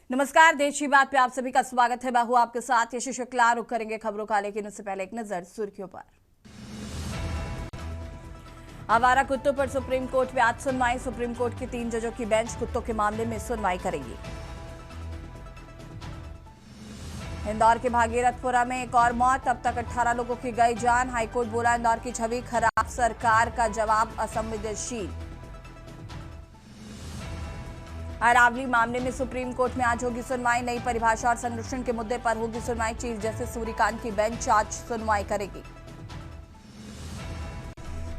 नमस्कार, देश की बात पे आप सभी का स्वागत है। मैं हूं आपके साथ यशु शुक्ला। रुक करेंगे खबरों का, लेकिन उससे पहले एक नजर सुर्खियों पर। आवारा कुत्तों पर सुप्रीम कोर्ट में आज सुनवाई। सुप्रीम कोर्ट की 3 जजों की बेंच कुत्तों के मामले में सुनवाई करेगी। इंदौर के भागीरथपुरा में एक और मौत, अब तक 18 लोगों की गई जान। हाईकोर्ट बोला इंदौर की छवि खराब, सरकार का जवाब असंवेदनशील। अरावली मामले में सुप्रीम कोर्ट में आज होगी सुनवाई। नई परिभाषा और संरक्षण के मुद्दे पर होगी सुनवाई। चीफ जस्टिस सूर्यकांत की बेंच आज सुनवाई करेगी।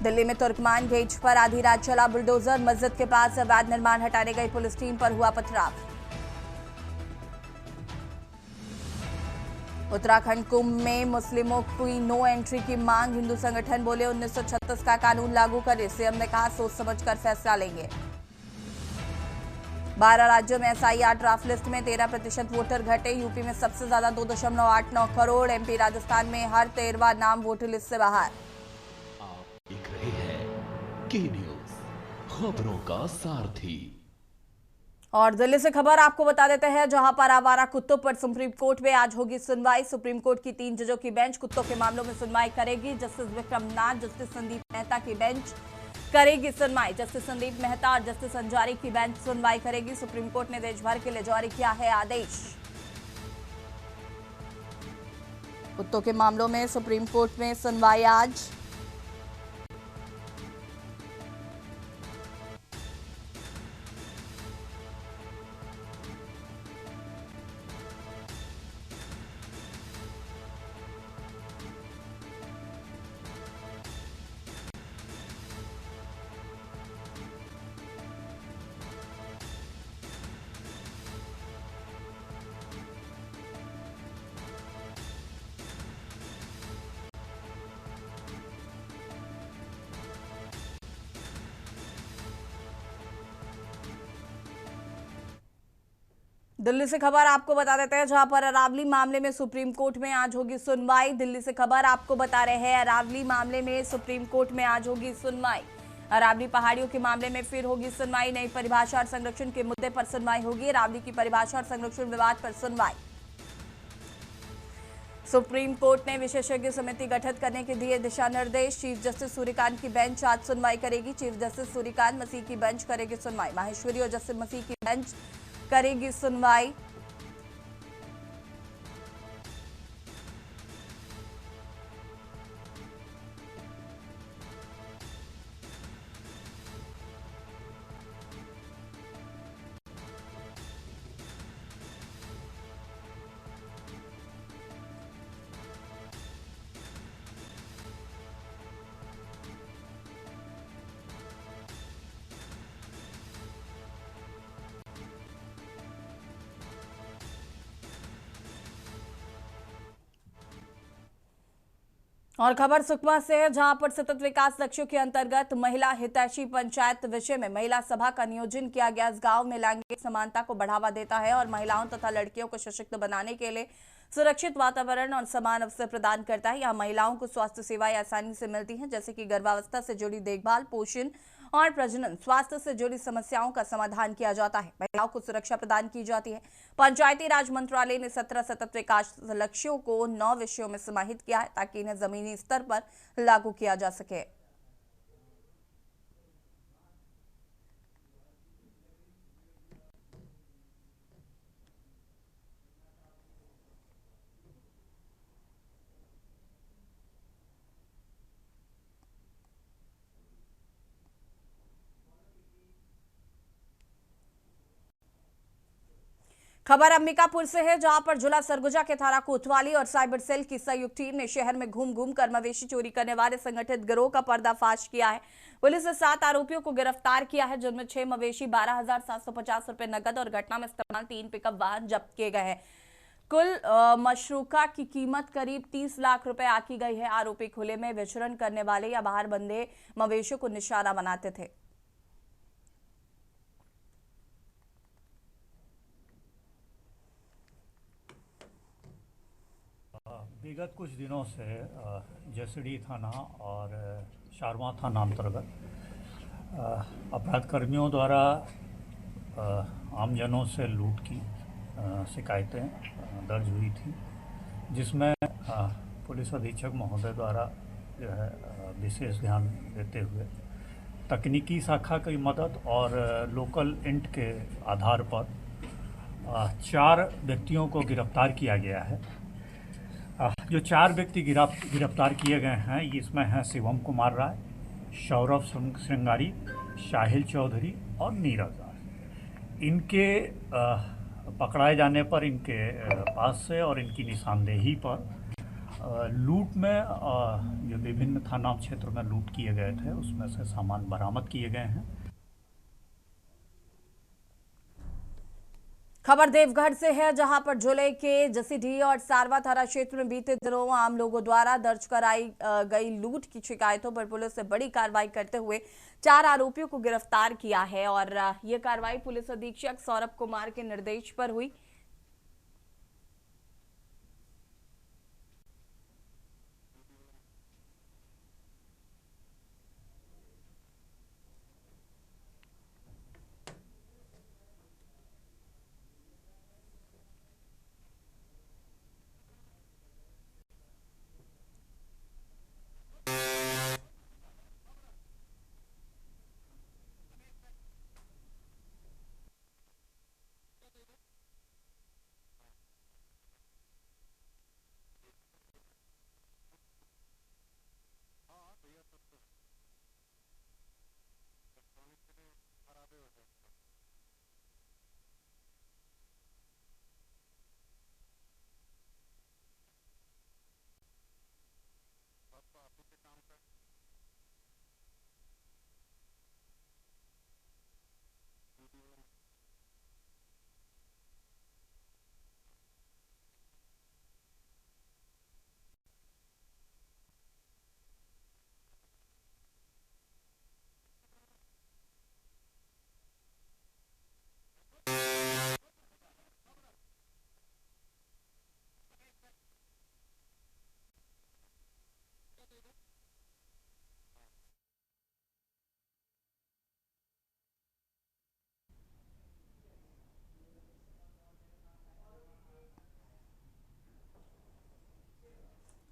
दिल्ली में तुर्कमान गेट पर आधी रात चला बुलडोजर। मस्जिद के पास अवैध निर्माण हटाने गई पुलिस टीम पर हुआ पथराव। उत्तराखंड कुंभ में मुस्लिमों की नो एंट्री की मांग। हिंदू संगठन बोले 1936 का कानून लागू करें। सीएम ने कहा सोच समझकर फैसला लेंगे। 12 राज्यों में एसआईआर ड्राफ्ट लिस्ट में 13% वोटर घटे। यूपी में सबसे ज्यादा 2.89 करोड़। एमपी राजस्थान में हर 13वां नाम वोटर लिस्ट से बाहर। आप देख रहे हैं के न्यूज, खबरों का सारथी। और दिल्ली से खबर आपको बता देते हैं, जहां पर आवारा कुत्तों पर सुप्रीम कोर्ट में आज होगी सुनवाई। सुप्रीम कोर्ट की 3 जजों की बेंच कुत्तों के मामलों में सुनवाई करेगी। जस्टिस विक्रम नाथ, जस्टिस संदीप मेहता की बेंच करेगी सुनवाई। जस्टिस संदीप मेहता और जस्टिस अंजारी की बेंच सुनवाई करेगी। सुप्रीम कोर्ट ने देश भर के लिए जारी किया है आदेश। कुत्तों के मामलों में सुप्रीम कोर्ट में सुनवाई आज। दिल्ली से खबर आपको बता देते हैं, जहां पर अरावली मामले में सुप्रीम कोर्ट में आज होगी सुनवाई। दिल्ली से खबर आपको बता रहे हैं, अरावली मामले में सुप्रीम कोर्ट में आज होगी सुनवाई। अरावली पहाड़ियों के मामले में फिर होगी सुनवाई। नई परिभाषा और संरक्षण के मुद्दे पर सुनवाई होगी। अरावली की परिभाषा और संरक्षण विवाद पर सुनवाई। सुप्रीम कोर्ट ने विशेषज्ञ समिति गठित करने के दिए दिशा निर्देश। चीफ जस्टिस सूर्यकांत की बेंच आज सुनवाई करेगी। चीफ जस्टिस सूर्यकांत मसीह की बेंच करेगी सुनवाई। माहेश्वरी और जस्टिस मसीह की बेंच करेगी सुनवाई। और खबर सुकमा से है, जहां पर सतत विकास लक्ष्यों के अंतर्गत महिला हितैषी पंचायत विषय में महिला सभा का नियोजन किया गया। इस गांव में लैंगिक समानता को बढ़ावा देता है और महिलाओं तथा लड़कियों को सशक्त बनाने के लिए सुरक्षित वातावरण और समान अवसर प्रदान करता है। यहाँ महिलाओं को स्वास्थ्य सेवाएं आसानी से मिलती हैं, जैसे कि गर्भावस्था से जुड़ी देखभाल, पोषण और प्रजनन स्वास्थ्य से जुड़ी समस्याओं का समाधान किया जाता है। महिलाओं को सुरक्षा प्रदान की जाती है। पंचायती राज मंत्रालय ने 17 सतत विकास लक्ष्यों को 9 विषयों में समाहित किया है, ताकि इन्हें जमीनी स्तर पर लागू किया जा सके। खबर अंबिकापुर से है, जहां पर जिला सरगुजा के थाना कोतवाली और साइबर सेल की संयुक्त टीम ने शहर में घूम घूम कर मवेशी चोरी करने वाले संगठित गिरोह का पर्दाफाश किया है। पुलिस ने 7 आरोपियों को गिरफ्तार किया है, जिनमें 6 मवेशी, 12,750 रुपए नकद और घटना में इस्तेमाल 3 पिकअप वाहन जब्त किए गए हैं। कुल मशरूका की कीमत करीब 30 लाख रुपए आकी गई है। आरोपी खुले में विचरण करने वाले या बाहर बंधे मवेशियों को निशाना बनाते थे। विगत कुछ दिनों से जसड़ी थाना और शारवा थाना अंतर्गत अपराध कर्मियों द्वारा आमजनों से लूट की शिकायतें दर्ज हुई थी, जिसमें पुलिस अधीक्षक महोदय द्वारा जो है विशेष ध्यान देते हुए तकनीकी शाखा की मदद और लोकल इंट के आधार पर 4 व्यक्तियों को गिरफ्तार किया गया है। जो 4 व्यक्ति गिरफ्तार किए गए हैं, इसमें हैं शिवम कुमार राय, सौरभ श्रृंगारी, साहिल चौधरी और नीरज राय। इनके पकड़ाए जाने पर इनके पास से और इनकी निशानदेही पर लूट में जो विभिन्न थाना क्षेत्र में लूट किए गए थे उसमें से सामान बरामद किए गए हैं। खबर देवघर से है, जहां पर जिले के जसीडीह और सारवा थाना क्षेत्र में बीते दिनों आम लोगों द्वारा दर्ज कराई गई लूट की शिकायतों पर पुलिस ने बड़ी कार्रवाई करते हुए 4 आरोपियों को गिरफ्तार किया है और यह कार्रवाई पुलिस अधीक्षक सौरभ कुमार के निर्देश पर हुई।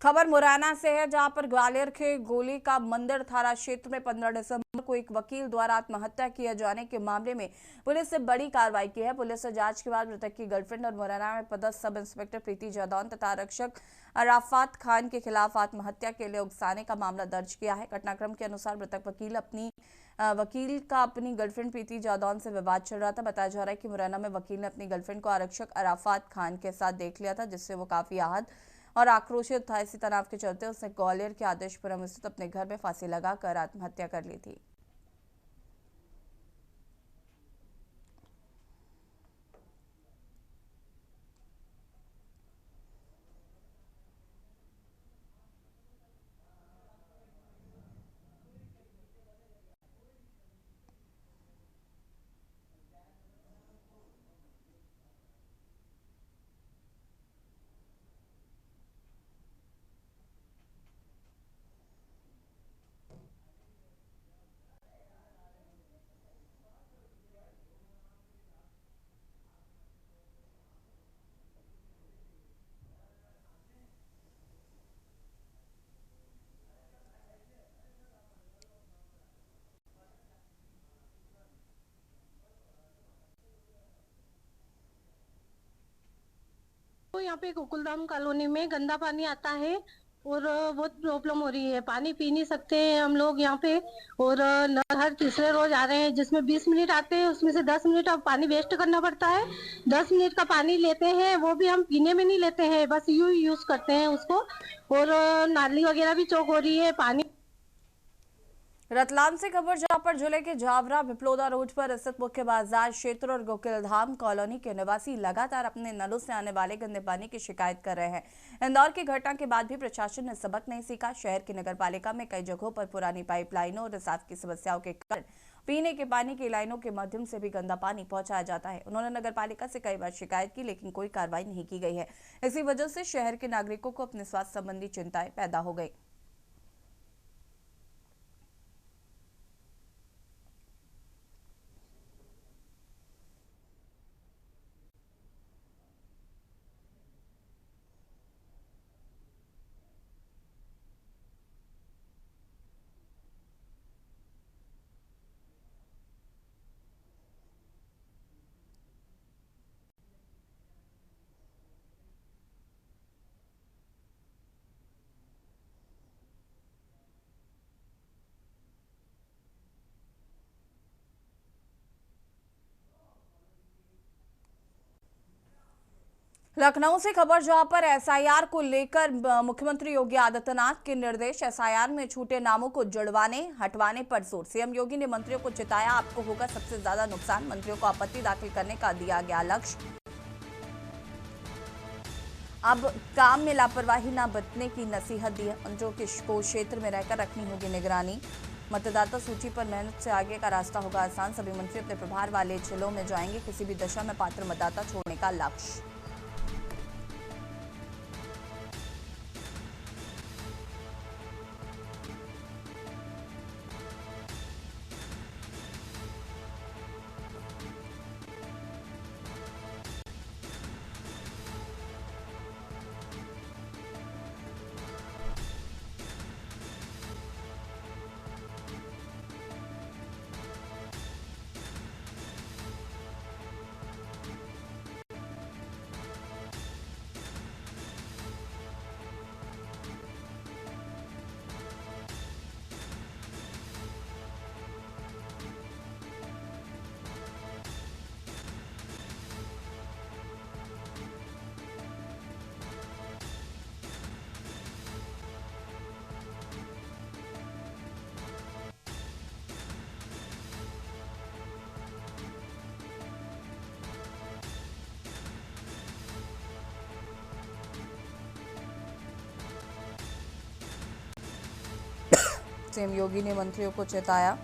खबर मुरैना से है, जहां पर ग्वालियर के गोली का मंदिर थाना क्षेत्र में 15 दिसंबर को एक वकील द्वारा आत्महत्या किए जाने के मामले में पुलिस ने बड़ी कार्रवाई की है। पुलिस ने जांच के बाद मृतक की गर्लफ्रेंड और मुरैना में पदस्थ सब इंस्पेक्टर प्रीति जादौन तथा आरक्षक अराफात खान के खिलाफ आत्महत्या के लिए उकसाने का मामला दर्ज किया है। घटनाक्रम के अनुसार मृतक वकील का अपनी गर्लफ्रेंड प्रीति जादौन से विवाद चल रहा था। बताया जा रहा है कि मुरैना में वकील ने अपनी गर्लफ्रेंड को आरक्षक अराफात खान के साथ देख लिया था, जिससे वो काफी आहत और आक्रोशित था। इसी तनाव के चलते उसने ग्वालियर के आदेशपुरम स्थित अपने घर में फांसी लगाकर आत्महत्या कर ली थी। तो यहाँ पे गोकुलधाम कॉलोनी में गंदा पानी आता है और बहुत प्रॉब्लम हो रही है। पानी पी नहीं सकते हैं हम लोग यहाँ पे, और नल हर तीसरे रोज आ रहे हैं, जिसमें 20 मिनट आते हैं उसमें से 10 मिनट अब पानी वेस्ट करना पड़ता है। 10 मिनट का पानी लेते हैं, वो भी हम पीने में नहीं लेते हैं, बस यूं यूज करते हैं उसको। और नाली वगैरह भी चौक हो रही है। पानी रतलाम से खबर, जहां पर जिले के जावरा पिपलोदा रोड पर स्थित मुख्य बाजार क्षेत्र और गोकुलधाम कॉलोनी के निवासी लगातार अपने नलों से आने वाले गंदे पानी की शिकायत कर रहे हैं। इंदौर की घटना के बाद भी प्रशासन ने सबक नहीं सीखा। शहर की नगरपालिका में कई जगहों पर पुरानी पाइपलाइनों और रिसाव की समस्याओं के कारण पीने के पानी की लाइनों के माध्यम से भी गंदा पानी पहुंचाया जाता है। उन्होंने नगरपालिका से कई बार शिकायत की, लेकिन कोई कार्रवाई नहीं की गई है। इसी वजह से शहर के नागरिकों को अपने स्वास्थ्य संबंधी चिंताएं पैदा हो गई। लखनऊ से खबर जहां पर एसआईआर को लेकर मुख्यमंत्री योगी आदित्यनाथ के निर्देश, एसआईआर में छूटे नामों को जुड़वाने हटवाने पर जोर। सीएम योगी ने मंत्रियों को चिताया, आपको होगा सबसे ज्यादा नुकसान। मंत्रियों को आपत्ति दाखिल करने का दिया गया लक्ष्य। अब काम में लापरवाही न बरतने की नसीहत दी है। मंत्रियों को क्षेत्र में रहकर रखनी होगी निगरानी। मतदाता सूची पर मेहनत से आगे का रास्ता होगा आसान। सभी मंत्री अपने प्रभार वाले जिलों में जाएंगे। किसी भी दशा में पात्र मतदाता छोड़ने का लक्ष्य। सीएम योगी ने मंत्रियों को चेताया।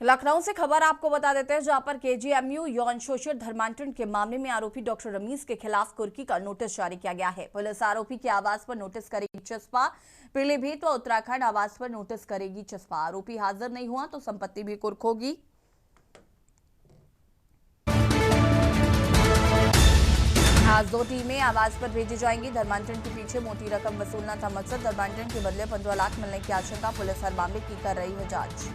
लखनऊ से खबर आपको बता देते हैं, जहां पर केजीएमयू यौन शोषण धर्मांतरण के मामले में आरोपी डॉक्टर रमीज के खिलाफ कुर्की का नोटिस जारी किया गया है। पुलिस आरोपी के आवास पर नोटिस करेगी चस्पा। पीलीभीत व उत्तराखंड आवास पर नोटिस करेगी चस्पा। आरोपी हाजिर नहीं हुआ तो संपत्ति भी कुर्क होगी। आज 2 टीमें आवास पर भेजी जाएंगी। धर्मांतरण के पीछे मोटी रकम वसूलना था मकसद। धर्मांतरण के बदले 15 लाख मिलने की आशंका। पुलिस हर मामले की कर रही है जांच।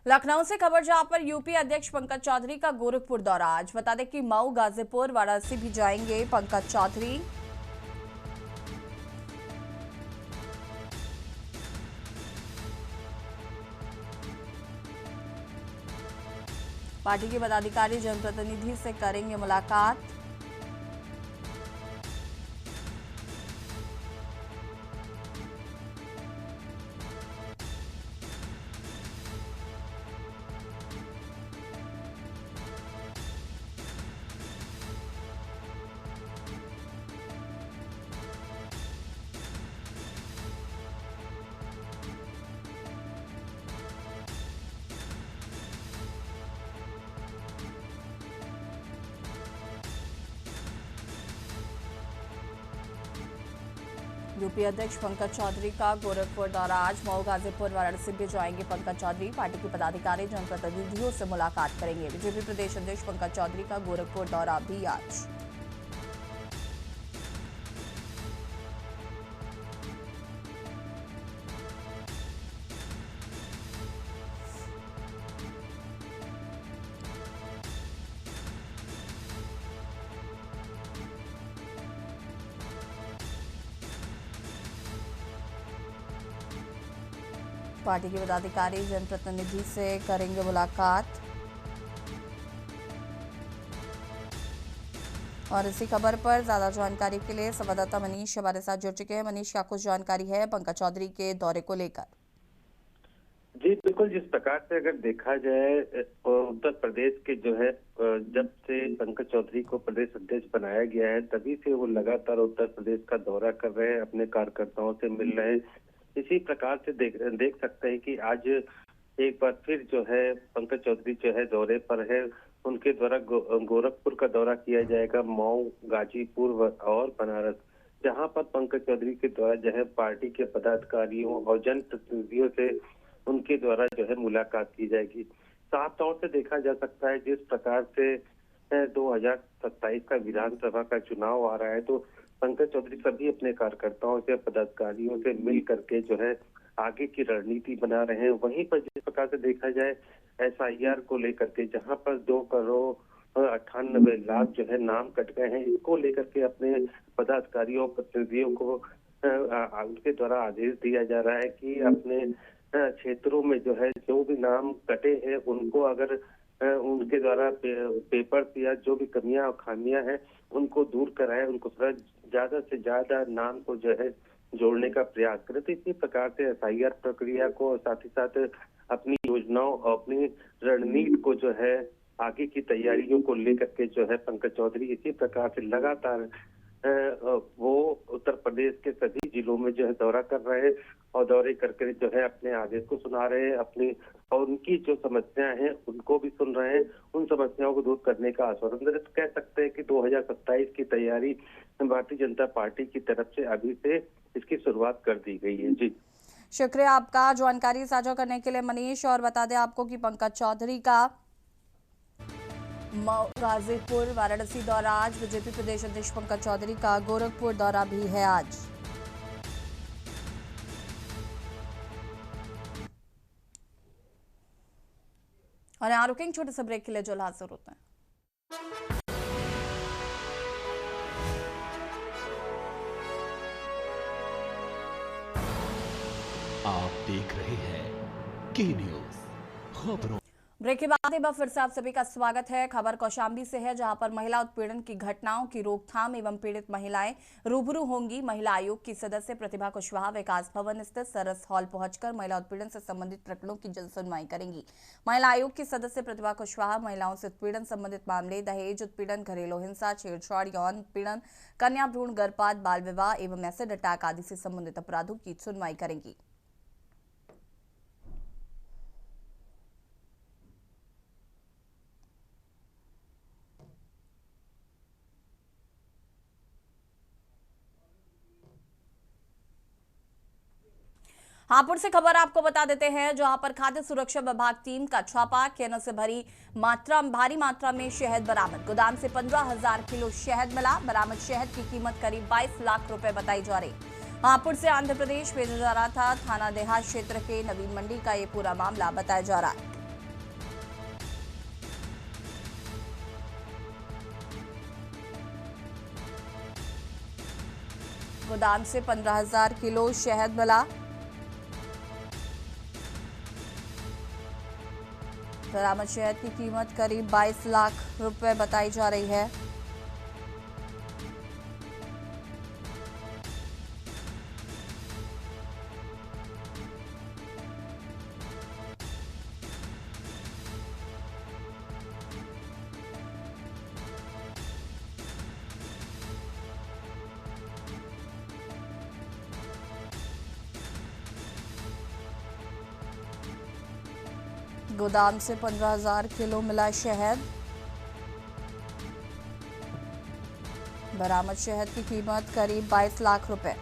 लखनऊ से खबर जहां पर यूपी अध्यक्ष पंकज चौधरी का गोरखपुर दौरा। आज बता दें कि मऊ, गाजीपुर, वाराणसी भी जाएंगे पंकज चौधरी। पार्टी के पदाधिकारी जनप्रतिनिधि से करेंगे मुलाकात। यूपी अध्यक्ष पंकज चौधरी का गोरखपुर दौरा। आज मऊ, गाजीपुर, वाराणसी भी जाएंगे पंकज चौधरी। पार्टी के पदाधिकारी जनप्रतिनिधियों से मुलाकात करेंगे। बीजेपी प्रदेश अध्यक्ष पंकज चौधरी का गोरखपुर दौरा भी आज। पार्टी के पदाधिकारी जनप्रतिनिधि से करेंगे मुलाकात। और इसी खबर पर ज्यादा जानकारी के लिए संवाददाता मनीष हमारे साथ जुड़ चुके हैं। मनीष, क्या कुछ जानकारी है पंकज चौधरी के दौरे को लेकर? जी बिल्कुल, जिस प्रकार से अगर देखा जाए उत्तर प्रदेश के जो है जब से पंकज चौधरी को प्रदेश अध्यक्ष बनाया गया है तभी से वो लगातार उत्तर प्रदेश का दौरा कर रहे हैं, अपने कार्यकर्ताओं से मिल रहे हैं। इसी प्रकार से देख सकते हैं कि आज एक बार फिर जो है पंकज चौधरी जो है दौरे पर है। उनके द्वारा गोरखपुर का दौरा किया जाएगा, मऊ, गाजीपुर और बनारस, जहां पर पंकज चौधरी के द्वारा जो है पार्टी के पदाधिकारियों और जनप्रतिनिधियों से उनके द्वारा जो है मुलाकात की जाएगी। साफ तौर से देखा जा सकता है जिस प्रकार से 2027 का विधानसभा का चुनाव आ रहा है तो पंकज चौधरी सभी अपने कार्यकर्ताओं से, पदाधिकारियों से मिल करके जो है आगे की रणनीति बना रहे हैं। वहीं पर जिस प्रकार से देखा जाए SIR को लेकर के, जहां पर 2 करोड़ 98 लाख जो है नाम कट गए हैं, इसको लेकर के अपने पदाधिकारियों प्रतिनिधियों को उनके द्वारा आदेश दिया जा रहा है कि अपने क्षेत्रों में जो है जो भी नाम कटे हैं उनको अगर उनके द्वारा पेपर या जो भी कमियां और खामियां हैं उनको दूर कराएं, उनको थोड़ा ज्यादा से ज्यादा नाम को जो है जोड़ने का प्रयास करें। तो इसी प्रकार से SIR प्रक्रिया को, साथ ही साथ अपनी योजनाओं और अपनी रणनीति को जो है आगे की तैयारियों को लेकर के जो है पंकज चौधरी इसी प्रकार से लगातार वो उत्तर प्रदेश के सभी जिलों में जो है दौरा कर रहे हैं और दौरे करके जो है अपने आदेश को सुना रहे हैं, अपनी और उनकी जो समस्याएं हैं उनको भी सुन रहे हैं, उन समस्याओं को दूर करने का आश्वासन दे। कह सकते हैं कि 2027 की तैयारी भारतीय जनता पार्टी की तरफ से अभी से इसकी शुरुआत कर दी गई है। जी शुक्रिया आपका जानकारी साझा करने के लिए मनीष। और बता दें आपको कि पंकज चौधरी का गाजीपुर, वाराणसी दौरा आज, बीजेपी प्रदेश अध्यक्ष पंकज चौधरी का गोरखपुर दौरा भी है आज। और यहाँ रुकेंगे छोटे से ब्रेक के लिए, जो हाजिर होते हैं। आप देख रहे हैं के न्यूज खबरों। ब्रेक के बाद एक बार फिर से आप सभी का स्वागत है। खबर कौशाम्बी से है, जहां पर महिला उत्पीड़न की घटनाओं की रोकथाम एवं पीड़ित महिलाएं रूबरू होंगी। महिला आयोग की सदस्य प्रतिभा कुशवाहा विकास भवन स्थित सरस हॉल पहुंचकर महिला उत्पीड़न से संबंधित प्रकरणों की जन सुनवाई करेंगी। महिला आयोग की सदस्य प्रतिभा कुशवाहा महिलाओं से उत्पीड़न संबंधित मामले, दहेज उत्पीड़न, घरेलू हिंसा, छेड़छाड़, यौन उत्पीड़न, कन्या भ्रूण गर्भपात, बाल विवाह एवं एसिड अटैक आदि से संबंधित अपराधों की सुनवाई करेंगी। हापुड़ से खबर आपको बता देते हैं, जहां पर खाद्य सुरक्षा विभाग टीम का छापा, केनों से भारी मात्रा में शहद बरामद। गोदाम से 15,000 किलो शहद मिला। बरामद शहद की कीमत करीब 22 लाख रुपए बताई जा रही। हापुड़ से आंध्र प्रदेश भेजा जा रहा था। थाना देहात क्षेत्र के नवीन मंडी का ये पूरा मामला बताया जा रहा है। गोदाम से 15,000 किलो शहद मिला। बरामद शहद की कीमत करीब 22 लाख रुपए बताई जा रही है। गोदाम से 15,000 किलो मिला शहद। बरामद शहद की कीमत करीब 22 लाख रुपए।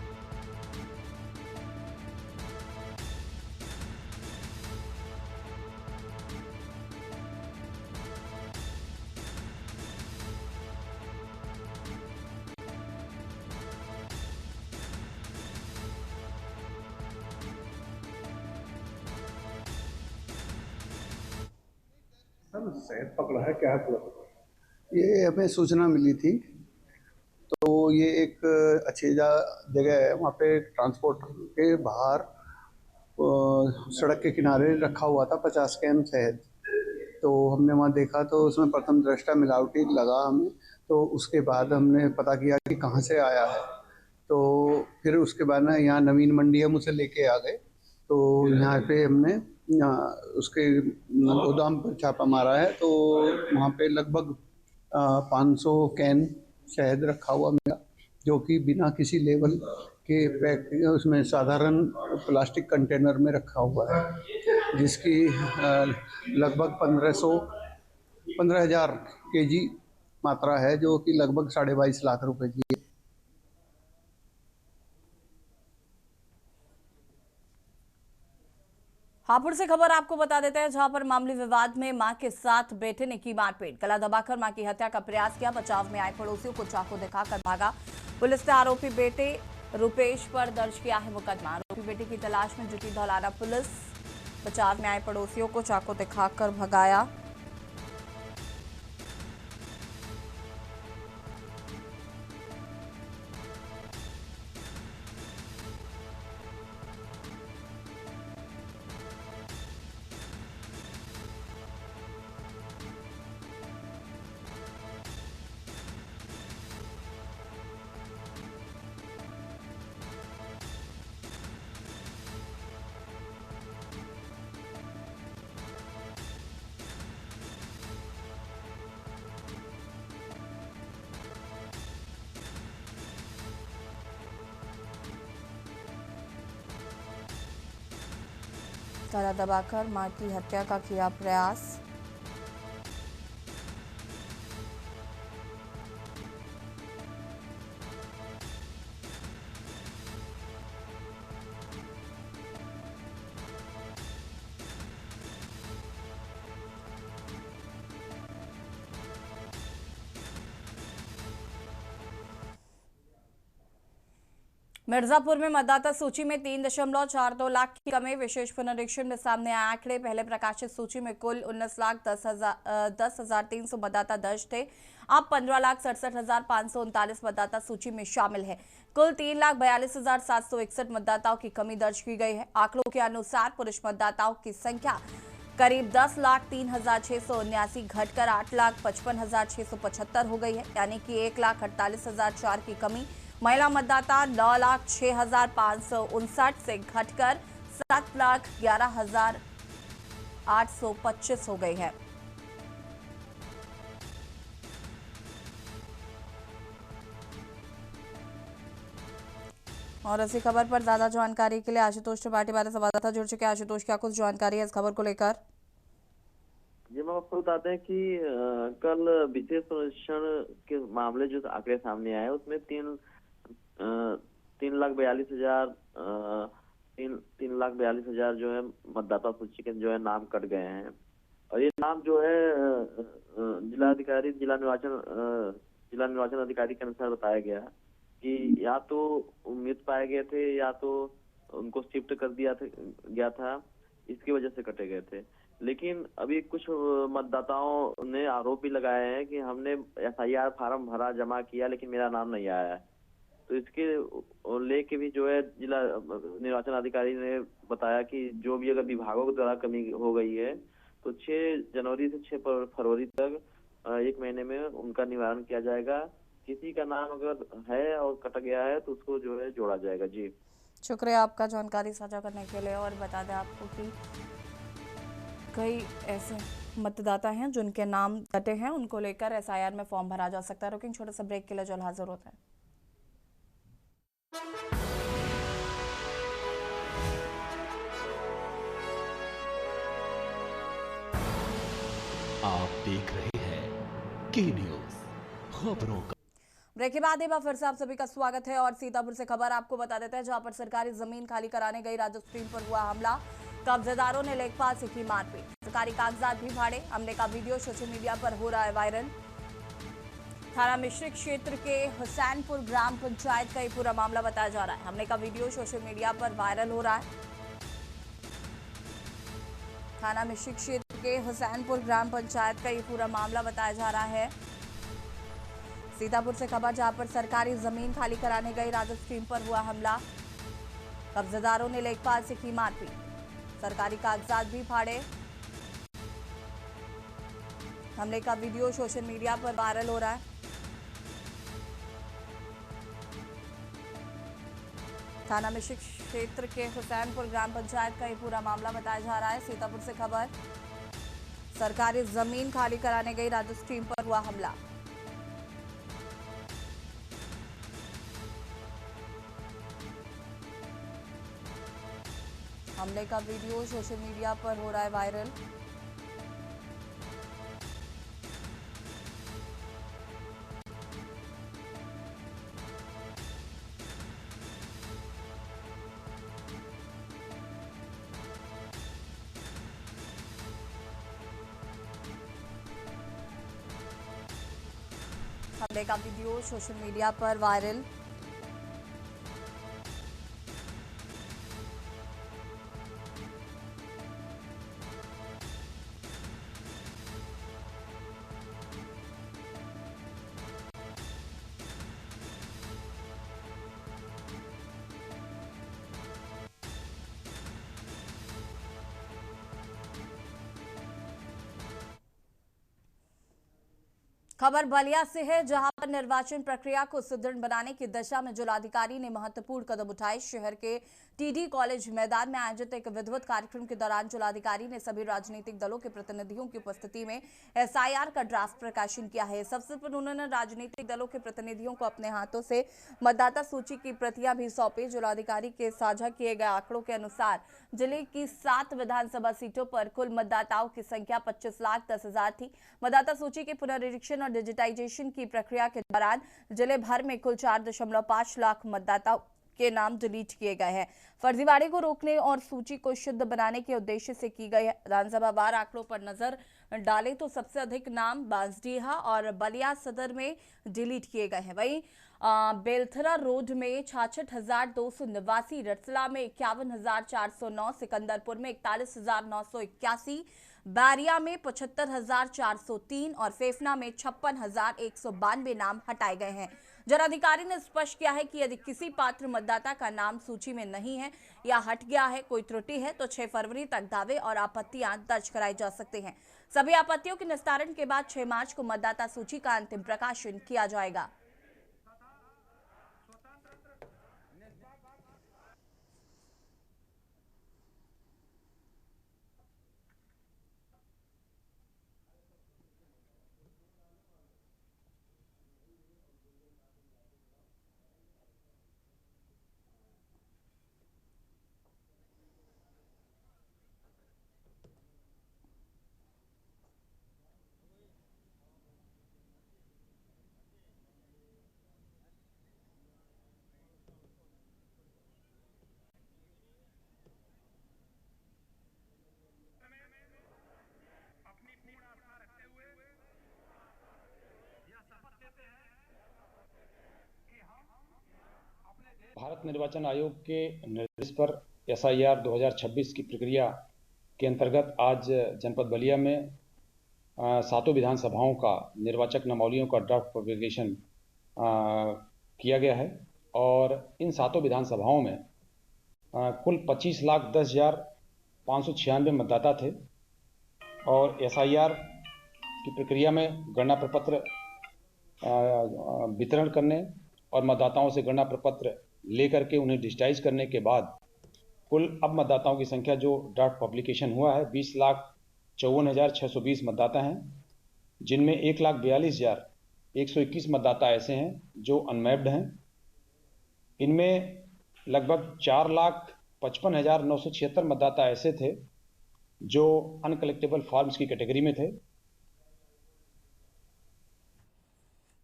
शहद पकड़ा है, क्या है पूरा? ये हमें सूचना मिली थी, तो ये एक अच्छी जगह है, वहाँ पे ट्रांसपोर्ट के बाहर सड़क के किनारे रखा हुआ था 50 कैन शहद। तो हमने वहाँ देखा तो उसमें प्रथम दृष्टया मिलावटी लगा हमें। तो उसके बाद हमने पता किया कि कहाँ से आया है। तो फिर उसके बाद ना यहाँ नवीन मंडी हम उसे लेके आ गए। तो यहाँ पे हमने उसके गोदाम पर छापा मारा है। तो वहाँ पे लगभग 500 कैन शहद रखा हुआ मिला, जो कि बिना किसी लेबल के पैक उसमें साधारण प्लास्टिक कंटेनर में रखा हुआ है, जिसकी लगभग 15,000 केजी मात्रा है, जो कि लगभग 22.5 लाख रुपए की है। हापुड़ से खबर आपको बता देते हैं, जहां पर मामूली विवाद में मां के साथ बेटे ने की मारपीट, गला दबाकर मां की हत्या का प्रयास किया। बचाव में आए पड़ोसियों को चाकू दिखाकर भागा। पुलिस ने आरोपी बेटे रुपेश पर दर्ज किया है मुकदमा। आरोपी बेटे की तलाश में जुटी धौलाना पुलिस। बचाव में आए पड़ोसियों को चाकू दिखाकर भगाया। गला दबाकर मां की हत्या का किया प्रयास। मिर्जापुर में मतदाता सूची में 3.42 लाख की कमी। विशेष पुनरीक्षण में सामने आए आंकड़े। पहले प्रकाशित सूची में कुल 19,10,300 मतदाता दर्ज थे। अब 15,67,539 मतदाता सूची में शामिल है। कुल 3,42,761 मतदाताओं की कमी दर्ज की गई है। आंकड़ों के अनुसार पुरुष मतदाताओं की संख्या करीब 10,03,679 घटकर 8,55,675 हो गई है, यानी कि 1,48,004 की कमी। महिला मतदाता 9,06,559 से घटकर 7,11,825 हो गई है। और इसी खबर पर ज्यादा जानकारी के लिए आशुतोष त्रिपाठी हमारे संवाददाता जुड़ चुके हैं। आशुतोष, क्या कुछ जानकारी है इस खबर को लेकर? जी, मैं आपको बताते हैं कि कल विशेष पुनरीक्षण के मामले जो आंकड़े सामने आए उसमें 3,42,000 जो है मतदाता सूची के जो है नाम कट गए हैं। और ये नाम जो है जिला निर्वाचन अधिकारी के अनुसार बताया गया कि या तो मृत पाए गए थे या तो उनको शिफ्ट कर गया था, इसकी वजह से कटे गए थे। लेकिन अभी कुछ मतदाताओं ने आरोप भी लगाए हैं कि हमने FIR फार्म भरा, जमा किया, लेकिन मेरा नाम नहीं आया है। तो इसके लेके भी जो है जिला निर्वाचन अधिकारी ने बताया कि जो भी अगर विभागों के द्वारा कमी हो गई है तो 6 जनवरी से 6 फरवरी तक 1 महीने में उनका निवारण किया जाएगा। किसी का नाम अगर है और कट गया है तो उसको जो है जोड़ा जाएगा। जी, शुक्रिया आपका जानकारी साझा करने के लिए। और बता दें आपको कि कई ऐसे मतदाता हैं जिनके नाम कटे हैं, उनको लेकर SIR में फॉर्म भरा जा सकता है। रुकिंग छोटे से ब्रेक के लिए, जल्द हाजिर होता है। आप देख रहे हैं के न्यूज खबरों का। ब्रेक के बाद एक बार फिर से आप सभी का स्वागत है। और सीतापुर से खबर आपको बता देते हैं, जहां पर सरकारी जमीन खाली कराने गई राजस्व टीम पर हुआ हमला। कब्जेदारों ने लेखपाल से की मारपीट, सरकारी कागजात भी फाड़े। हमले का वीडियो सोशल मीडिया पर हो रहा है वायरल। थाना मिश्रिक क्षेत्र के हुसैनपुर ग्राम पंचायत का ये पूरा मामला बताया जा रहा है। हमले का वीडियो सोशल मीडिया पर वायरल हो रहा है। थाना मिश्रिक क्षेत्र के हुसैनपुर ग्राम पंचायत का ये पूरा मामला बताया जा रहा है। सीतापुर से खबर, जहां पर सरकारी जमीन खाली कराने गई राजस्व टीम पर हुआ हमला। कब्जेदारों ने लेखपाल से की मारपीट, सरकारी कागजात भी फाड़े। हमले का वीडियो सोशल मीडिया पर वायरल हो रहा है। थाना मिश्रिक क्षेत्र के हुसैनपुर ग्राम पंचायत का ये पूरा मामला बताया जा रहा है। सीतापुर से खबर, सरकारी जमीन खाली कराने गई राजस्व टीम पर हुआ हमला। हमले का वीडियो सोशल मीडिया पर हो रहा है वायरल। हमले का वीडियो सोशल मीडिया पर वायरल। खबर बलिया से है, जहां पर निर्वाचन प्रक्रिया को सुदृढ़ बनाने की दिशा में जिलाधिकारी ने महत्वपूर्ण कदम उठाए। शहर के टीडी कॉलेज मैदान में आयोजित एक विधिवत कार्यक्रम के दौरान जिलाधिकारी ने सभी राजनीतिक दलों के प्रतिनिधियों की उपस्थिति में एसआईआर का ड्राफ्ट प्रकाशन किया है। सबसे पहले उन्होंने राजनीतिक दलों के प्रतिनिधियों को अपने हाथों से मतदाता सूची की प्रतियां भी सौंपी। जिलाधिकारी के साझा किए गए आंकड़ों के अनुसार जिले की 7 विधानसभा सीटों पर कुल मतदाताओं की संख्या 25,10,000 थी। मतदाता सूची के पुनरीक्षण और डिजिटाइजेशन की प्रक्रिया के दौरान जिले भर में कुल 4.5 लाख मतदाताओं के नाम डिलीट किए गए हैं। फर्जीवाड़े को रोकने और सूची को शुद्ध बनाने के उद्देश्य से की गई विधानसभा वार आंकड़ों पर नजर डालें तो सबसे अधिक नाम बांसडीहा और बलिया सदर में डिलीट किए गए हैं। वहीं बेलथरा रोड में 66,289, रतला में 51,409, सिकंदरपुर में 41,981, बैरिया में 75,403 और फेफना में 56,192 नाम हटाए गए हैं। जिलाधिकारी ने स्पष्ट किया है कि यदि किसी पात्र मतदाता का नाम सूची में नहीं है या हट गया है, कोई त्रुटि है, तो 6 फरवरी तक दावे और आपत्तियां दर्ज कराई जा सकते हैं। सभी आपत्तियों के निस्तारण के बाद 6 मार्च को मतदाता सूची का अंतिम प्रकाशन किया जाएगा। भारत निर्वाचन आयोग के निर्देश पर एसआईआर 2026 की प्रक्रिया के अंतर्गत आज जनपद बलिया में 7 विधानसभाओं का निर्वाचक नामावलियों का ड्राफ्ट पब्लिकेशन किया गया है और इन 7 विधानसभाओं में कुल 25,10,596 मतदाता थे और एसआईआर की प्रक्रिया में गणना प्रपत्र वितरण करने और मतदाताओं से गणना प्रपत्र लेकर के उन्हें डिजिटाइज करने के बाद कुल अब मतदाताओं की संख्या जो ड्राफ्ट पब्लिकेशन हुआ है 20,54,620 मतदाता हैं, जिनमें 1,42,121 मतदाता ऐसे हैं जो अनमैप्ड हैं। इनमें लगभग 4,55,976 मतदाता ऐसे थे जो अनकलेक्टेबल फॉर्म्स की कैटेगरी में थे।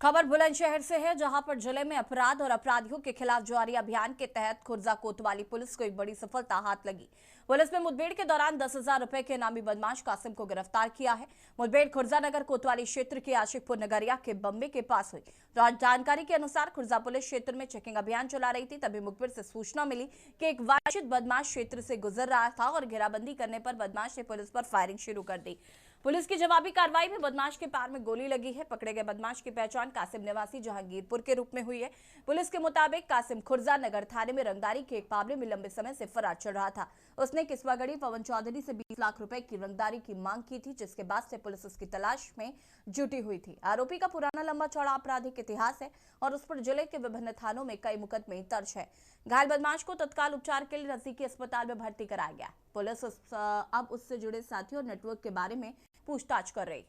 खबर बुलंदशहर से है, जहां पर जिले में अपराध और अपराधियों के खिलाफ जारी अभियान के तहत खुर्जा कोतवाली पुलिस को एक बड़ी सफलता हाथ लगी। पुलिस ने मुठभेड़ के दौरान 10,000 रुपए के इनामी बदमाश कासिम को गिरफ्तार किया है। मुठभेड़ खुर्जा नगर कोतवाली क्षेत्र के आशिकपुर नगरिया के बम्बे के पास हुई। जानकारी के अनुसार खुर्जा पुलिस क्षेत्र में चेकिंग अभियान चला रही थी, तभी मुखबिर से सूचना मिली कि एक वांछित बदमाश क्षेत्र से गुजर रहा था और घेराबंदी करने पर बदमाश ने पुलिस पर फायरिंग शुरू कर दी। पुलिस की जवाबी कार्रवाई में बदमाश के पैर में गोली लगी है। पकड़े गए बदमाश की पहचान कासिम निवासी जहांगीरपुर के रूप में हुई है। पुलिस के मुताबिक कासिम खुर्जा नगर थाने में रंगदारी के एक मामले में लंबे समय से फरार चल रहा था। उसने किस्वागढ़ी पवन चौधरी से 20 लाख रुपए की रंगदारी की मांग की थी, जिसके बाद से पुलिस उसकी तलाश में जुटी हुई थी। आरोपी का पुराना लंबा चौड़ा आपराधिक इतिहास है और उस पर जिले के विभिन्न थानों में कई मुकदमे दर्ज है। घायल बदमाश को तत्काल उपचार के लिए नजदीकी अस्पताल में भर्ती कराया गया। पुलिस अब उससे जुड़े साथियों और नेटवर्क के बारे में पूछताछ कर रही।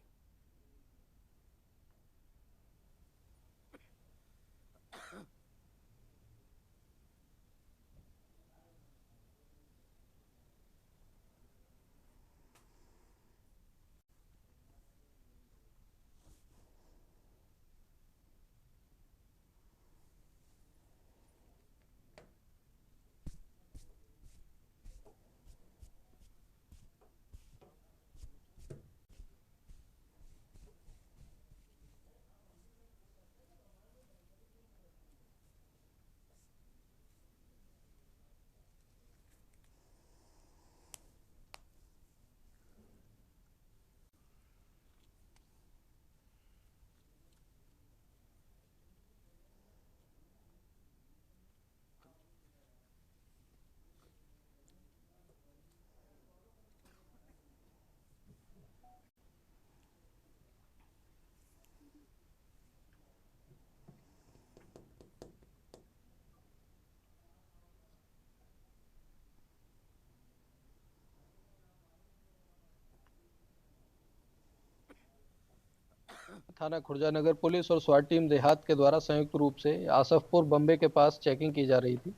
थाना खुर्जा नगर पुलिस और स्वाट टीम देहात के द्वारा संयुक्त रूप से आसफपुर बम्बे के पास चेकिंग की जा रही थी।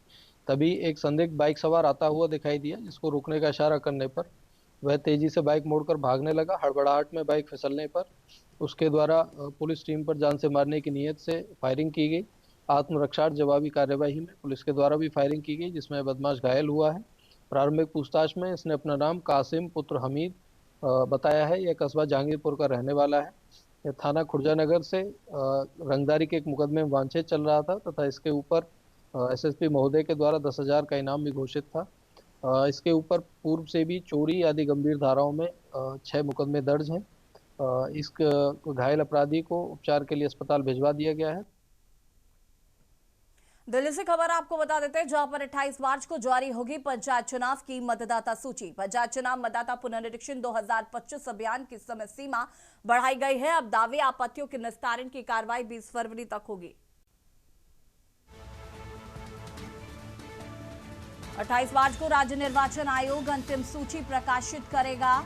तभी एक संदिग्ध बाइक सवार आता हुआ दिखाई दिया, जिसको रुकने का इशारा करने पर वह तेजी से बाइक मोड़कर भागने लगा। हड़बड़ाहट में बाइक फिसलने पर उसके द्वारा पुलिस टीम पर जान से मारने की नीयत से फायरिंग की गई। आत्मरक्षा जवाबी कार्यवाही में पुलिस के द्वारा भी फायरिंग की गई, जिसमें बदमाश घायल हुआ है। प्रारंभिक पूछताछ में इसने अपना नाम कासिम पुत्र हमीद बताया है। यह कस्बा जहांगीरपुर का रहने वाला है। यह थाना खुर्जा नगर से रंगदारी के एक मुकदमे में वांछित चल रहा था तथा इसके ऊपर एसएसपी महोदय के द्वारा 10,000 का इनाम भी घोषित था। इसके ऊपर पूर्व से भी चोरी आदि गंभीर धाराओं में 6 मुकदमे दर्ज हैं। इस घायल अपराधी को उपचार के लिए अस्पताल भिजवा दिया गया है। दिल्ली से खबर आपको बता देते हैं, जहां पर 28 मार्च को जारी होगी पंचायत चुनाव की मतदाता सूची। पंचायत चुनाव मतदाता पुनरीक्षण 2025 अभियान की समय सीमा बढ़ाई गई है। अब दावे आपत्तियों के निस्तारण की कार्रवाई 20 फरवरी तक होगी। 28 मार्च को राज्य निर्वाचन आयोग अंतिम सूची प्रकाशित करेगा।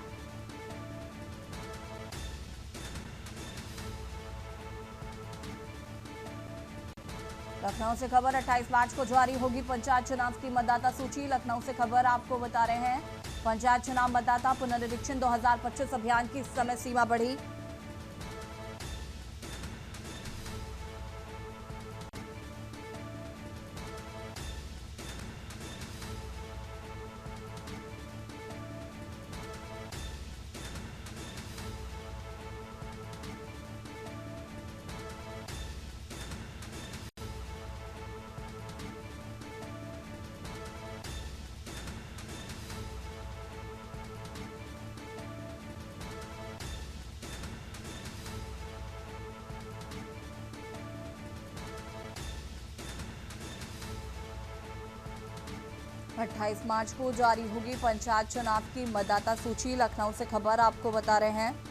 लखनऊ से खबर, 28 मार्च को जारी होगी पंचायत चुनाव की मतदाता सूची। लखनऊ से खबर आपको बता रहे हैं, पंचायत चुनाव मतदाता पुनरीक्षण 2025 अभियान की समय सीमा बढ़ी। अट्ठाईस मार्च को जारी होगी पंचायत चुनाव की मतदाता सूची। लखनऊ से खबर आपको बता रहे हैं।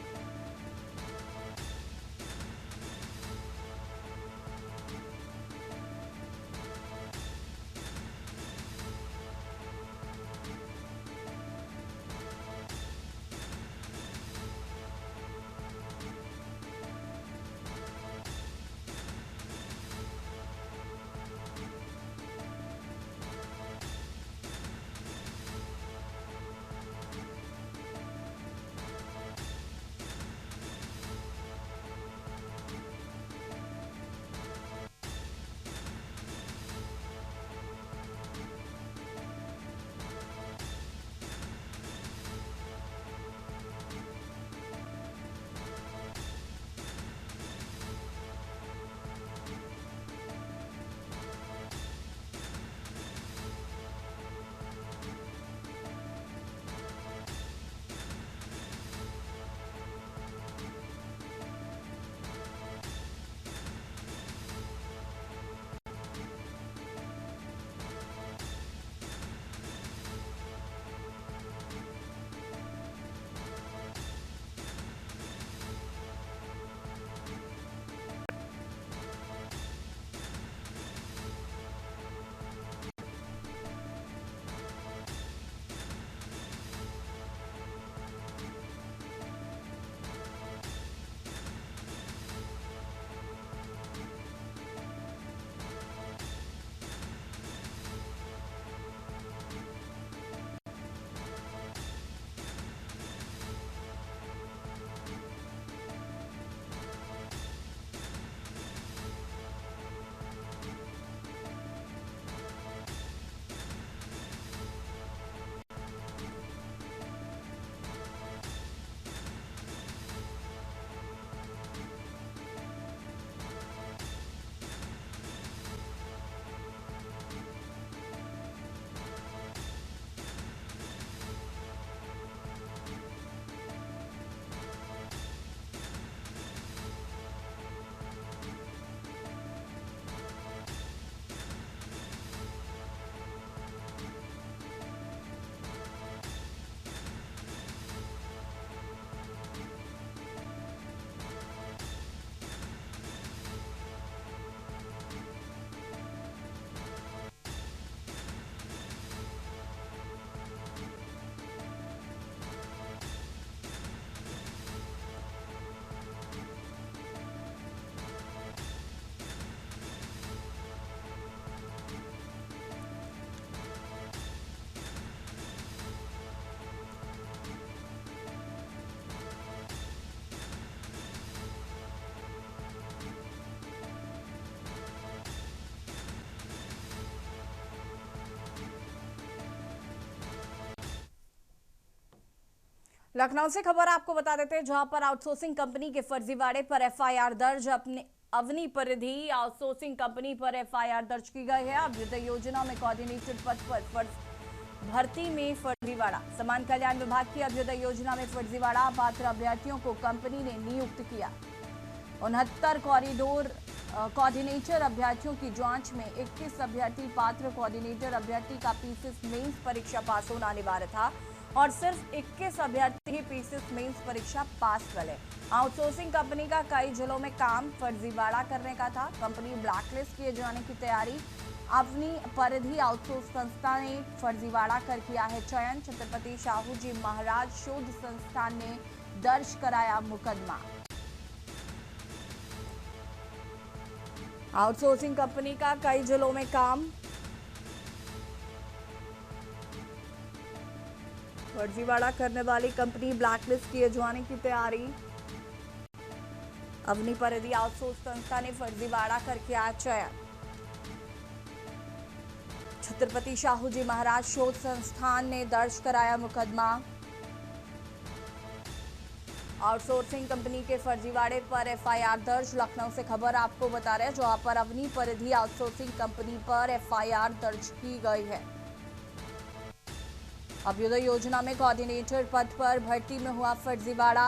लखनऊ से खबर आपको बता देते हैं, जहां पर आउटसोर्सिंग कंपनी के फर्जीवाड़े पर एफआईआर दर्ज। अपने अवनी परिधि आउटसोर्सिंग कंपनी पर एफआईआर दर्ज की गई है। अभ्युदय योजना में कोऑर्डिनेटर पद पर भर्ती में फर्जीवाड़ा। समाज कल्याण विभाग की अभ्युदय योजना में फर्जीवाड़ा। पात्र अभ्यर्थियों को कंपनी ने नियुक्त किया। 69 कॉरिडोर कोऑर्डिनेटर अभ्यर्थियों की जांच में 21 अभ्यर्थी पात्र कोऑर्डिनेटर अभ्यर्थी का पीसीएस मेंस परीक्षा पास होना अनिवार्य था और सिर्फ 21 अभ्यर्थी ही पीसीएस मेंस परीक्षा पास करे। आउटसोर्सिंग कंपनी का कई जिलों में काम फर्जीवाड़ा करने का था। कंपनी ब्लैकलिस्ट किए जाने की तैयारी। अपनी परिधि आउटसोर्स संस्था ने फर्जीवाड़ा कर किया है चयन। छत्रपति शाहू जी महाराज शोध संस्थान ने दर्ज कराया मुकदमा। आउटसोर्सिंग कंपनी का कई जिलों में काम फर्जीवाड़ा करने वाली कंपनी ब्लैकलिस्ट किए जाने की तैयारी। अवनी परिधि आउटसोर्स संस्था ने फर्जीवाड़ा कर किया चयन। छत्रपति शाहू जी महाराज शोध संस्थान ने दर्ज कराया मुकदमा। आउटसोर्सिंग कंपनी के फर्जीवाड़े पर एफआईआर दर्ज। लखनऊ से खबर आपको बता रहे हैं, जहां पर अवनी परिधि आउटसोर्सिंग कंपनी पर एफआईआर दर्ज की गई है। अभ्युदय योजना में कोऑर्डिनेटर पद पर भर्ती में हुआ फर्जीवाड़ा।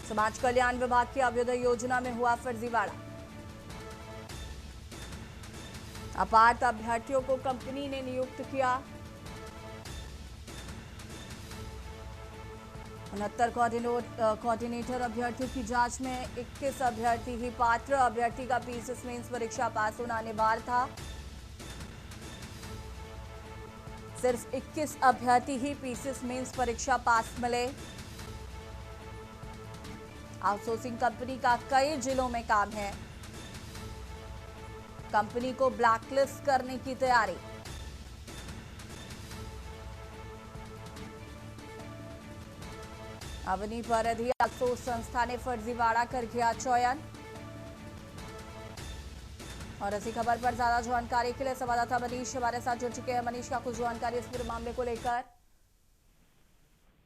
समाज कल्याण विभाग की अभ्युदय योजना में हुआ फर्जीवाड़ा। अपात्र अभ्यर्थियों को कंपनी ने नियुक्त किया। 69 कोऑर्डिनेटर अभ्यर्थियों की जांच में 21 अभ्यर्थी ही पात्र। अभ्यर्थी का पीसीएस मेंस परीक्षा पास होना अनिवार्य था। सिर्फ 21 अभ्यर्थी ही पीसीएस मेंस परीक्षा पास मिले। आउटसोर्सिंग कंपनी का कई जिलों में काम है। कंपनी को ब्लैकलिस्ट करने की तैयारी। अवनी परिधि आउटसोर्स संस्था ने फर्जीवाड़ा कर किया चयन। और इसी खबर पर ज्यादा जानकारी के लिए संवाददाता मनीष हमारे साथ जुड़ चुके हैं। मनीष, का कुछ जानकारी इस पूरे मामले को लेकर?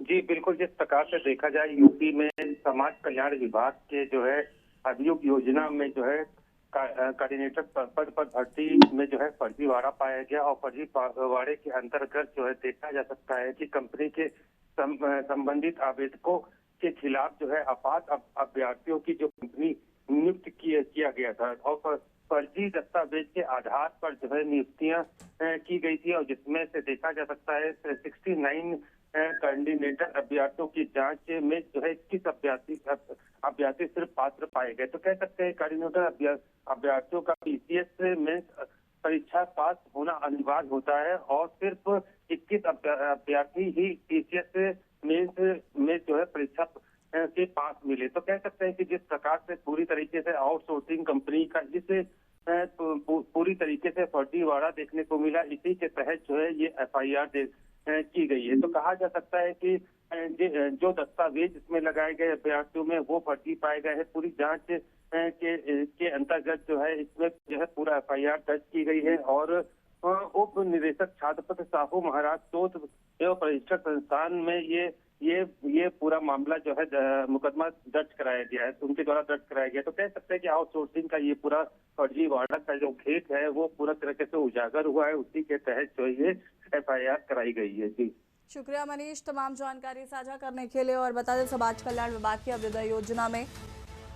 जी बिल्कुल, जिस प्रकार से देखा जाए यूपी में समाज कल्याण विभाग के जो है अभियोग योजना में जो है कोऑर्डिनेटर पद पर भर्ती में जो है फर्जीवाड़ा पाया गया और फर्जीवाड़े के अंतर्गत जो है देखा जा सकता है कि कंपनी के संबंधित आवेदकों के खिलाफ जो है अपात्र अभ्यर्थियों की जो कंपनी नियुक्त किया गया था और फर्जी दस्तावेज के आधार पर जो है नियुक्तियां की गई थी और जिसमें से देखा जा सकता है 69 कैंडिडेट अभ्यर्थियों की जांच में जो है 21 अभ्यर्थी सिर्फ पात्र पाए गए। तो कह सकते हैं कैंडिडेट अभ्यर्थियों का पीसीएस में परीक्षा पास होना अनिवार्य होता है और सिर्फ 21 अभ्यर्थी ही पीसीएस में जो है परीक्षा के पास मिले। तो कह सकते हैं कि जिस प्रकार से पूरी तरीके से आउटसोर्सिंग कंपनी का इस पूरी तरीके से फर्जीवाड़ा देखने को मिला, इसी के तहत जो है ये एफआईआर की गई है। तो कहा जा सकता है कि जो दस्तावेज इसमें लगाए गए अभ्यर्थियों में वो फर्जी पाए गए हैं। पूरी जांच के अंतर्गत जो है इसमें जो है पूरा एफआईआर दर्ज की गई है और उप निदेशक छत्रपति शाहू महाराज शोध एवं प्रशिक्षण संस्थान में ये पूरा मामला जो है मुकदमा दर्ज कराया गया है, उनके द्वारा दर्ज कराया गया। तो कह सकते हैं कि आउटसोर्सिंग का ये पूरा फर्जीवाड़ा का जो खेत है वो पूरा तरीके से उजागर हुआ है, उसी के तहत जो ये एफआईआर कराई गई है। जी शुक्रिया मनीष, तमाम जानकारी साझा करने के लिए। और बता दें, समाज कल्याण विभाग की अभ्युदय योजना में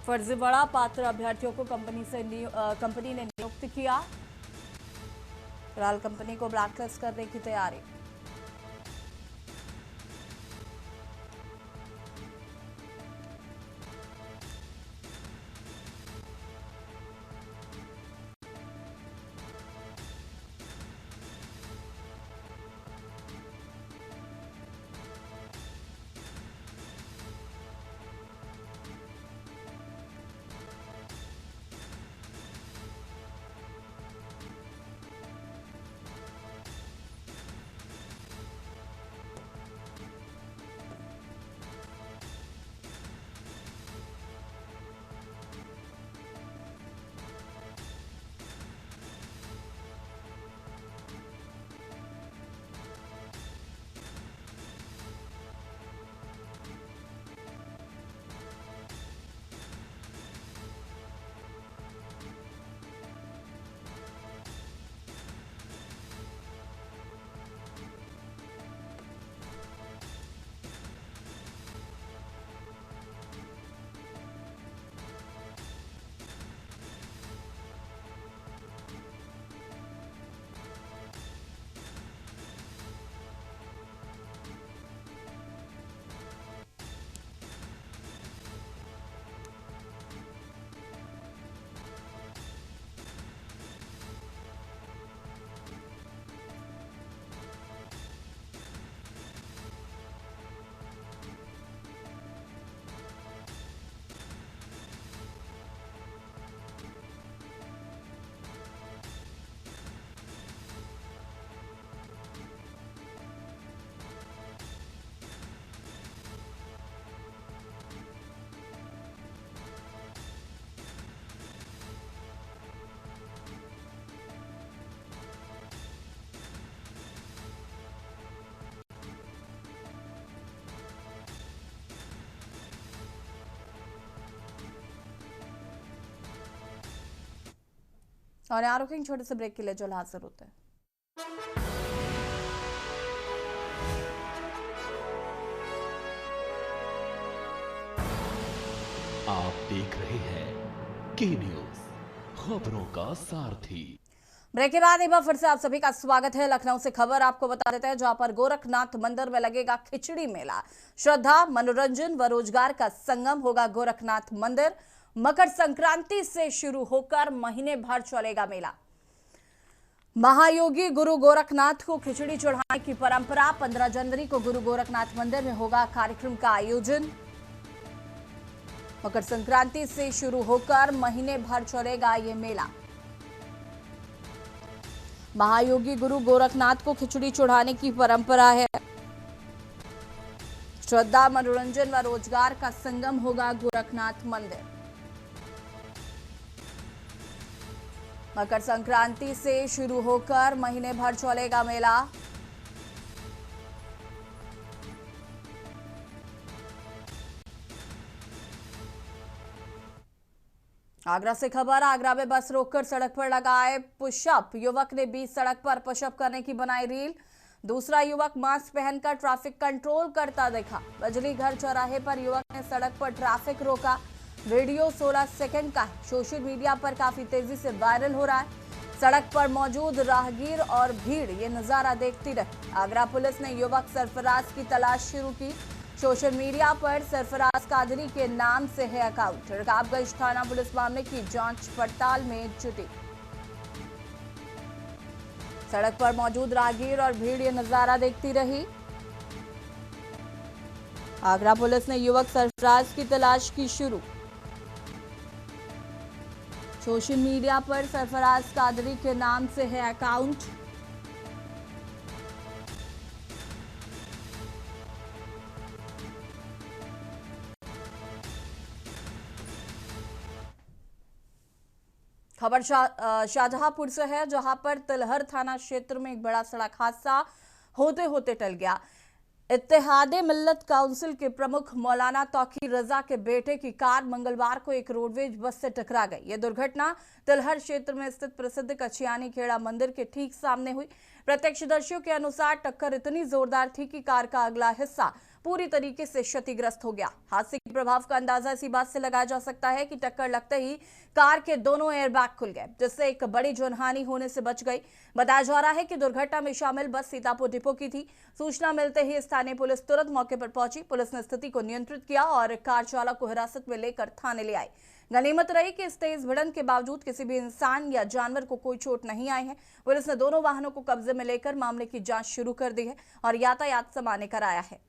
फर्जीवाड़ा पात्र अभ्यर्थियों को कंपनी ने नियुक्त किया। फिलहाल कंपनी को ब्लैकलिस्ट करने की तैयारी। और यहाँ रुकेंगे छोटे से ब्रेक के लिए, जल्द हाजिर होते हैं। आप देख रहे हैं के न्यूज, खबरों का सारथी। ब्रेक के बाद एक बार फिर से आप सभी का स्वागत है। लखनऊ से खबर आपको बता देते हैं, जहां पर गोरखनाथ मंदिर में लगेगा खिचड़ी मेला। श्रद्धा, मनोरंजन व रोजगार का संगम होगा गोरखनाथ मंदिर। मकर संक्रांति से शुरू होकर महीने भर चलेगा मेला। महायोगी गुरु गोरखनाथ को खिचड़ी चढ़ाने की परंपरा। 15 जनवरी को गुरु गोरखनाथ मंदिर में होगा कार्यक्रम का आयोजन। मकर संक्रांति से शुरू होकर महीने भर चलेगा ये मेला। महायोगी गुरु गोरखनाथ को खिचड़ी चढ़ाने की परंपरा है। श्रद्धा, मनोरंजन व रोजगार का संगम होगा गोरखनाथ मंदिर। मकर संक्रांति से शुरू होकर महीने भर चलेगा मेला। आगरा से खबर, आगरा में बस रोककर सड़क पर लगाए पुशअप। युवक ने बीच सड़क पर पुशअप करने की बनाई रील। दूसरा युवक मास्क पहनकर ट्रैफिक कंट्रोल करता दिखा। बजली घर चौराहे पर युवक ने सड़क पर ट्रैफिक रोका। वीडियो 16 सेकंड का है। सोशल मीडिया पर काफी तेजी से वायरल हो रहा है। सड़क पर मौजूद राहगीर और भीड़ ये नजारा देखती रही। आगरा पुलिस ने युवक सरफराज की तलाश शुरू की। सोशल मीडिया पर सरफराज कादरी के नाम से है अकाउंट। रकाबगंज थाना पुलिस मामले की जांच पड़ताल में जुटी। सड़क पर मौजूद राहगीर और भीड़ ये नजारा देखती रही। आगरा पुलिस ने युवक सरफराज की तलाश की शुरू। सोशल मीडिया पर सरफराज कादरी के नाम से है अकाउंट। खबर शाहजहांपुर से है, जहां पर तिलहर थाना क्षेत्र में एक बड़ा सड़क हादसा होते होते टल गया। इत्तेहादे मिल्लत काउंसिल के प्रमुख मौलाना तौकीर रजा के बेटे की कार मंगलवार को एक रोडवेज बस से टकरा गई। यह दुर्घटना तिलहर क्षेत्र में स्थित प्रसिद्ध कछियानी खेड़ा मंदिर के ठीक सामने हुई। प्रत्यक्षदर्शियों के अनुसार टक्कर इतनी जोरदार थी कि कार का अगला हिस्सा पूरी तरीके से क्षतिग्रस्त हो गया। हादसे के प्रभाव का अंदाजा इसी बात से लगाया जा सकता है कि टक्कर लगते ही कार के दोनों एयरबैग खुल गए, जिससे एक बड़ी जनहानि होने से बच गई। बताया जा रहा है कि दुर्घटना में शामिल बस सीतापुर डिपो की थी। सूचना मिलते ही स्थानीय पुलिस तुरंत मौके पर पहुंची। पुलिस ने स्थिति को नियंत्रित किया और कार चालक को हिरासत में लेकर थाने ले आई। गनीमत रही कि इस तेज भिड़ंत के बावजूद किसी भी इंसान या जानवर को कोई चोट नहीं आई है। पुलिस ने दोनों वाहनों को कब्जे में लेकर मामले की जांच शुरू कर दी है और यातायात सामान्य कराया है।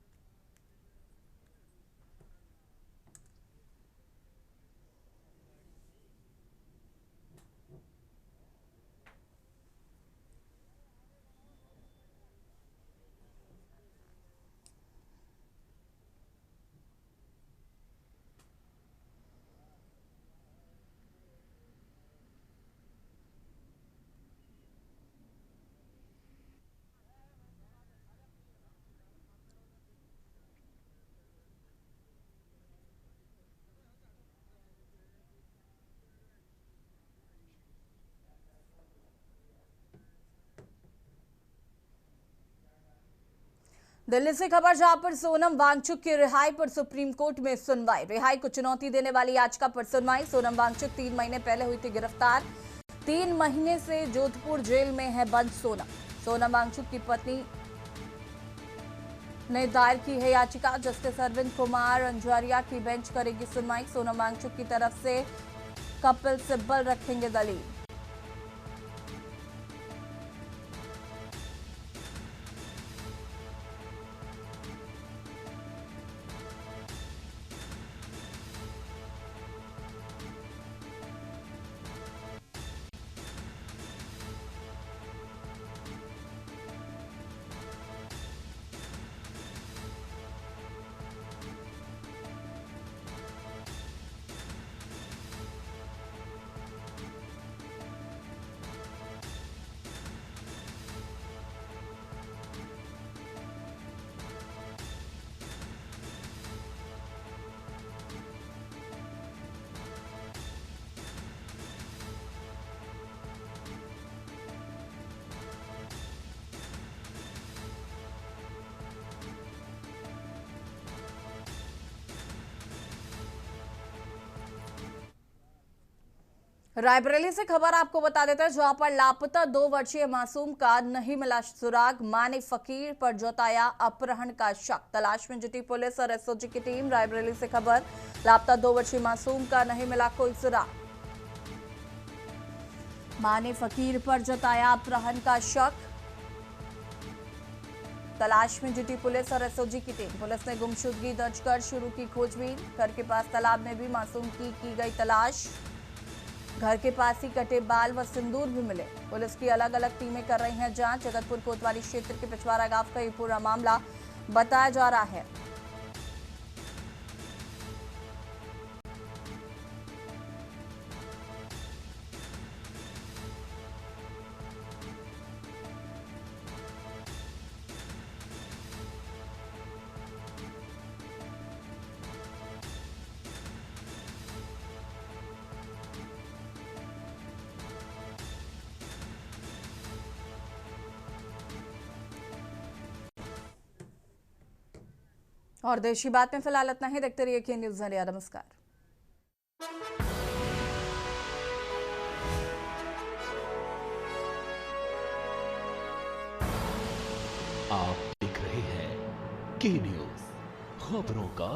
दिल्ली से खबर, जहां पर सोनम वांगचुक की रिहाई पर सुप्रीम कोर्ट में सुनवाई। रिहाई को चुनौती देने वाली याचिका पर सुनवाई। सोनम वांगचुक 3 महीने पहले हुई थी गिरफ्तार। 3 महीने से जोधपुर जेल में है बंद सोनम वांगचुक की पत्नी ने दायर की है याचिका। जस्टिस अरविंद कुमार अंजारिया की बेंच करेगी सुनवाई। सोनम वांगचुक की तरफ से कपिल सिब्बल रखेंगे दलील। रायबरेली से खबर आपको बता देते हैं, जहां पर लापता 2 वर्षीय मासूम का नहीं मिला सुराग। मां ने फकीर पर जताया अपहरण का शक। तलाश में जुटी पुलिस और एसओजी की टीम। रायबरेली से खबर, लापता 2 वर्षीय मासूम का नहीं मिला कोई सुराग। मां ने फकीर पर जताया अपहरण का शक। तलाश में जुटी पुलिस और एसओजी की टीम। पुलिस ने गुमशुदगी दर्ज कर शुरू की खोजबीन। घर के पास तालाब में भी मासूम की गई तलाश। घर के पास ही कटे बाल व सिंदूर भी मिले। पुलिस की अलग अलग टीमें कर रही हैं जांच। जगतपुर कोतवाली क्षेत्र के पिछवाड़ा गांव का ये पूरा मामला बताया जा रहा है। और देश की बात में फिलहाल इतना ही। देखते रहिए के न्यूज़ इंडिया। नमस्कार। आप देख रहे हैं के न्यूज़, खबरों का